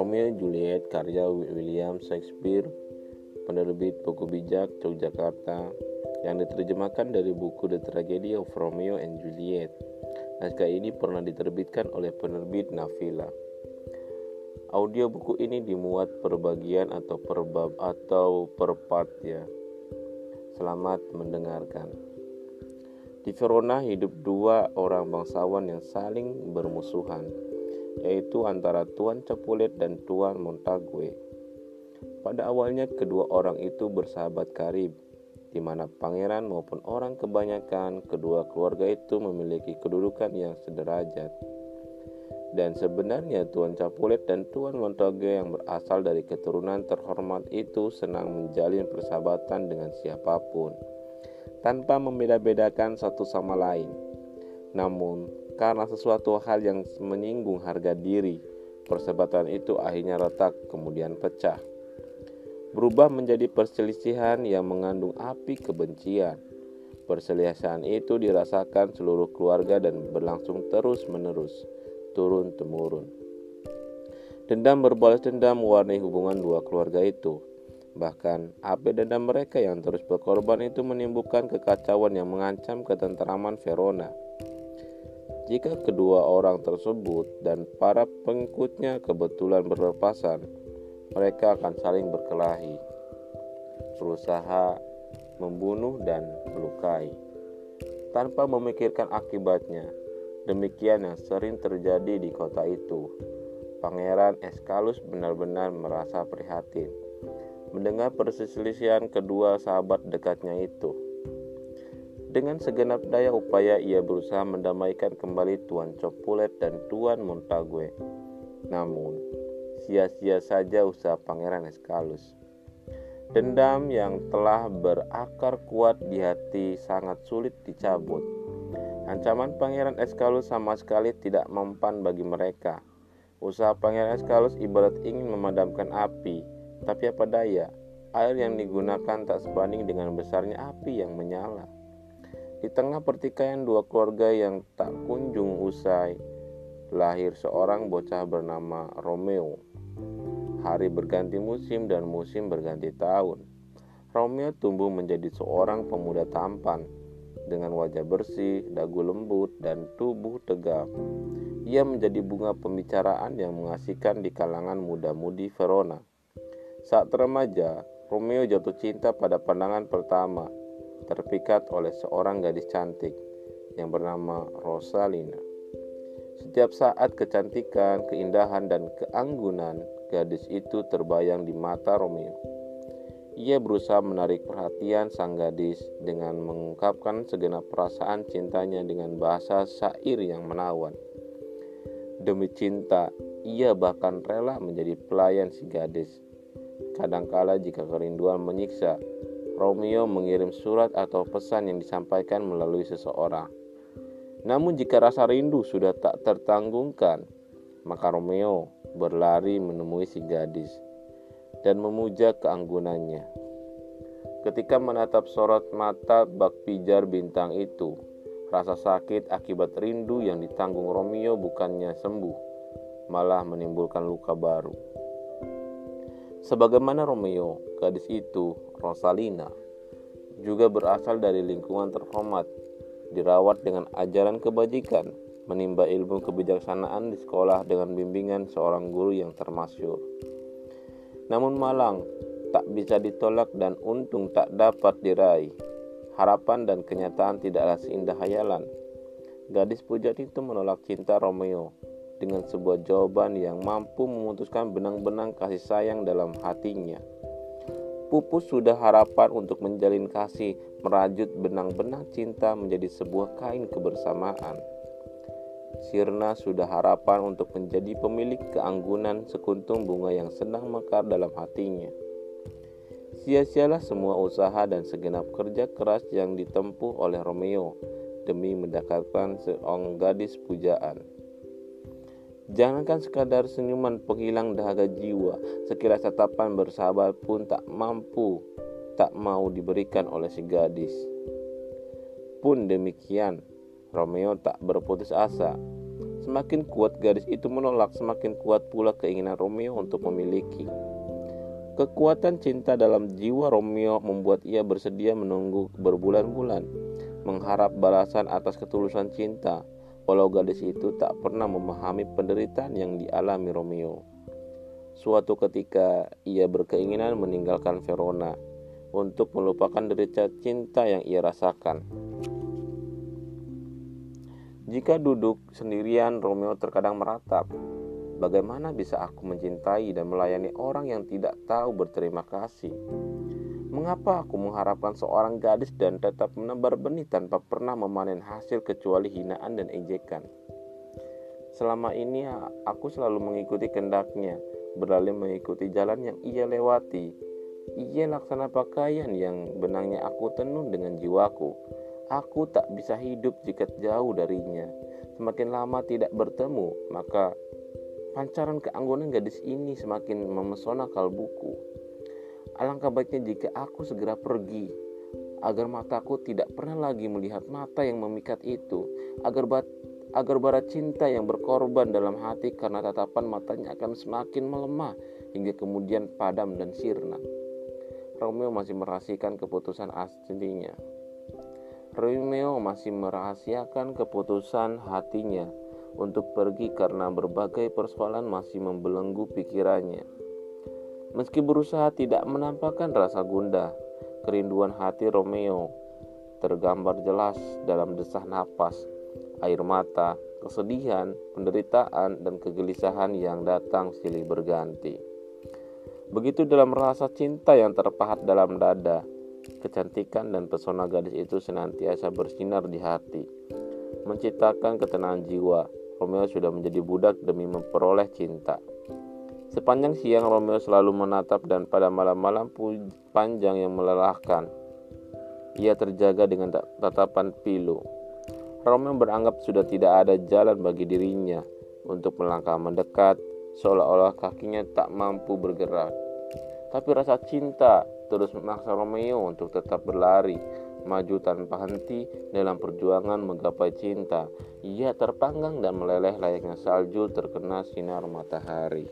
Romeo and Juliet karya William Shakespeare, penerbit Buku Bijak Yogyakarta, yang diterjemahkan dari buku The Tragedy of Romeo and Juliet. Naskah ini pernah diterbitkan oleh penerbit Nafila. Audio buku ini dimuat per bagian atau per bab atau per part ya. Selamat mendengarkan. Di Verona hidup dua orang bangsawan yang saling bermusuhan, yaitu antara Tuan Capulet dan Tuan Montague. Pada awalnya kedua orang itu bersahabat karib, di mana pangeran maupun orang kebanyakan kedua keluarga itu memiliki kedudukan yang sederajat. Dan sebenarnya Tuan Capulet dan Tuan Montague yang berasal dari keturunan terhormat itu senang menjalin persahabatan dengan siapapun, tanpa membeda-bedakan satu sama lain. Namun, karena sesuatu hal yang menyinggung harga diri, persahabatan itu akhirnya retak kemudian pecah, berubah menjadi perselisihan yang mengandung api kebencian. Perselisihan itu dirasakan seluruh keluarga dan berlangsung terus-menerus, turun-temurun. Dendam berbalas dendam mewarnai hubungan dua keluarga itu. Bahkan, api dendam mereka yang terus berkorban itu menimbulkan kekacauan yang mengancam ketentraman Verona. Jika kedua orang tersebut dan para pengikutnya kebetulan berlepasan, mereka akan saling berkelahi, berusaha membunuh dan melukai, tanpa memikirkan akibatnya. Demikian yang sering terjadi di kota itu. Pangeran Escalus benar-benar merasa prihatin mendengar perselisihan kedua sahabat dekatnya itu. Dengan segenap daya upaya ia berusaha mendamaikan kembali Tuan Capulet dan Tuan Montague. Namun, sia-sia saja usaha Pangeran Escalus. Dendam yang telah berakar kuat di hati sangat sulit dicabut. Ancaman Pangeran Escalus sama sekali tidak mempan bagi mereka. Usaha Pangeran Escalus ibarat ingin memadamkan api, tapi apa daya, air yang digunakan tak sebanding dengan besarnya api yang menyala. Di tengah pertikaian dua keluarga yang tak kunjung usai, lahir seorang bocah bernama Romeo. Hari berganti musim dan musim berganti tahun. Romeo tumbuh menjadi seorang pemuda tampan, dengan wajah bersih, dagu lembut, dan tubuh tegap. Ia menjadi bunga pembicaraan yang mengasihkan di kalangan muda-mudi Verona. Saat remaja, Romeo jatuh cinta pada pandangan pertama, terpikat oleh seorang gadis cantik yang bernama Rosalina. Setiap saat kecantikan, keindahan, dan keanggunan gadis itu terbayang di mata Romeo. Ia berusaha menarik perhatian sang gadis dengan mengungkapkan segenap perasaan cintanya dengan bahasa syair yang menawan. Demi cinta, ia bahkan rela menjadi pelayan si gadis. Kadangkala jika kerinduan menyiksa, Romeo mengirim surat atau pesan yang disampaikan melalui seseorang. Namun jika rasa rindu sudah tak tertanggungkan, maka Romeo berlari menemui si gadis dan memuja keanggunannya. Ketika menatap sorot mata bak pijar bintang itu, rasa sakit akibat rindu yang ditanggung Romeo bukannya sembuh, malah menimbulkan luka baru. Sebagaimana Romeo, gadis itu, Rosalina, juga berasal dari lingkungan terhormat, dirawat dengan ajaran kebajikan, menimba ilmu kebijaksanaan di sekolah dengan bimbingan seorang guru yang termasyhur. Namun malang tak bisa ditolak dan untung tak dapat diraih. Harapan dan kenyataan tidaklah seindah hayalan. Gadis pujaan itu menolak cinta Romeo dengan sebuah jawaban yang mampu memutuskan benang-benang kasih sayang dalam hatinya. Pupus sudah harapan untuk menjalin kasih, merajut benang-benang cinta menjadi sebuah kain kebersamaan. Sirna sudah harapan untuk menjadi pemilik keanggunan sekuntum bunga yang sedang mekar dalam hatinya. Sia-sialah semua usaha dan segenap kerja keras yang ditempuh oleh Romeo demi mendapatkan seorang gadis pujaan. Jangankan sekadar senyuman penghilang dahaga jiwa, sekilas tatapan bersahabat pun tak mau diberikan oleh si gadis. Pun demikian, Romeo tak berputus asa. Semakin kuat gadis itu menolak, semakin kuat pula keinginan Romeo untuk memiliki. Kekuatan cinta dalam jiwa Romeo membuat ia bersedia menunggu berbulan-bulan, mengharap balasan atas ketulusan cinta, walau gadis itu tak pernah memahami penderitaan yang dialami Romeo. Suatu ketika ia berkeinginan meninggalkan Verona untuk melupakan derita cinta yang ia rasakan. Jika duduk sendirian, Romeo terkadang meratap, bagaimana bisa aku mencintai dan melayani orang yang tidak tahu berterima kasih? Mengapa aku mengharapkan seorang gadis dan tetap menebar benih tanpa pernah memanen hasil kecuali hinaan dan ejekan? Selama ini aku selalu mengikuti kehendaknya, beralih mengikuti jalan yang ia lewati. Ia laksana pakaian yang benangnya aku tenun dengan jiwaku. Aku tak bisa hidup jika jauh darinya. Semakin lama tidak bertemu, maka pancaran keanggunan gadis ini semakin memesona kalbuku. Alangkah baiknya jika aku segera pergi, agar mataku tidak pernah lagi melihat mata yang memikat itu, agar bara cinta yang berkorban dalam hati karena tatapan matanya akan semakin melemah hingga kemudian padam dan sirna. Romeo masih merahasiakan keputusan aslinya. Romeo masih merahasiakan keputusan hatinya untuk pergi karena berbagai persoalan masih membelenggu pikirannya. Meski berusaha tidak menampakkan rasa gundah, kerinduan hati Romeo tergambar jelas dalam desah napas, air mata, kesedihan, penderitaan, dan kegelisahan yang datang silih berganti. Begitu dalam rasa cinta yang terpahat dalam dada, kecantikan dan pesona gadis itu senantiasa bersinar di hati, menciptakan ketenangan jiwa. Romeo sudah menjadi budak demi memperoleh cinta. Sepanjang siang Romeo selalu menatap, dan pada malam-malam panjang yang melelahkan, ia terjaga dengan tatapan pilu. Romeo beranggap sudah tidak ada jalan bagi dirinya untuk melangkah mendekat, seolah-olah kakinya tak mampu bergerak. Tapi rasa cinta terus memaksa Romeo untuk tetap berlari, maju tanpa henti dalam perjuangan menggapai cinta. Ia terpanggang dan meleleh layaknya salju terkena sinar matahari.